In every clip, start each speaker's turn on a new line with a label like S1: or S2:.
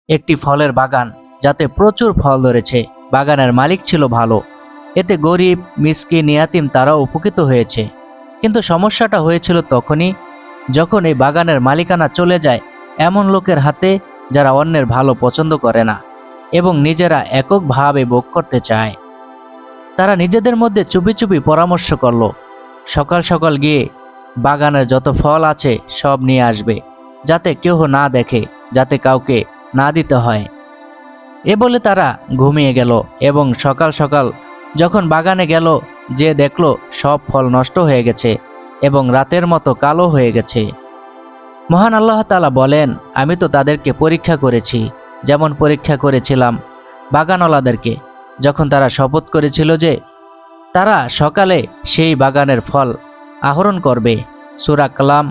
S1: একটি ফলের বাগান, যাতে প্রচুর ফল ধরেছে। বাগানের মালিক ছিল ভালো, এতে গরিব, মিসকিন, ইয়াতিম তারাও উপকৃত হয়েছে। কিন্তু সমস্যাটা হয়েছিল তখনই যখন এই বাগানের মালিকানা চলে যায় এমন লোকের হাতে যারা অন্যের ভালো পছন্দ করে না এবং নিজেরা এককভাবে ভোগ করতে চায়। তারা নিজেদের মধ্যে চুপি চুপি পরামর্শ করলো, সকাল সকাল গিয়ে বাগানের যত ফল আছে সব নিয়ে আসবে, যাতে কেউ না দেখে, যাতে কাউকে না দিতে হয়। এ বলে তারা ঘুমিয়ে গেল এবং সকাল সকাল যখন বাগানে গেল, যে দেখলো সব ফল নষ্ট হয়ে গেছে এবং রাতের মতো কালো হয়ে গেছে। মহান আল্লাহ তাআলা বলেন, আমি তো তাদেরকে পরীক্ষা করেছি, যেমন পরীক্ষা করেছিলাম বাগানওয়ালাদেরকে যখন তারা শপথ করেছিল যে তারা সকালে সেই বাগানের ফল আহরণ করবে। সূরা কালাম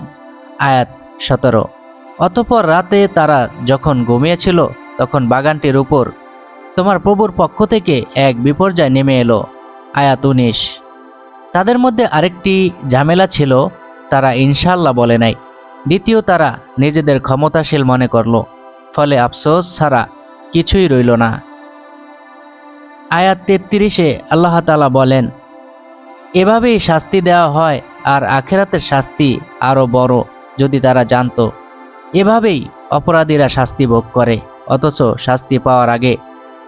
S1: আয়াত 17। অতঃপর রাতে তারা যখন ঘুমিয়েছিল তখন বাগানটির উপর তোমার প্রভুর পক্ষ থেকে এক বিপর্যয় নেমে এলো। আয়াত 19। তাদের মধ্যে আরেকটি ঝামেলা ছিল, তারা ইনশাআল্লাহ বলে নাই। দ্বিতীয়, তারা নিজেদের ক্ষমতাশীল মনে করল, ফলে আফসোস ছাড়া কিছুই রইল না। আয়াত 33-এ আল্লাহ তাআলা বলেন, এভাবেই শাস্তি দেওয়া হয়, আর আখিরাতের শাস্তি আরও বড় যদি তারা জানত। এভাবেই অপরাধীরা শাস্তি ভোগ করে, অথচ শাস্তি পাওয়ার আগে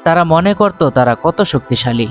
S1: তারা মনে করত তারা কত শক্তিশালী।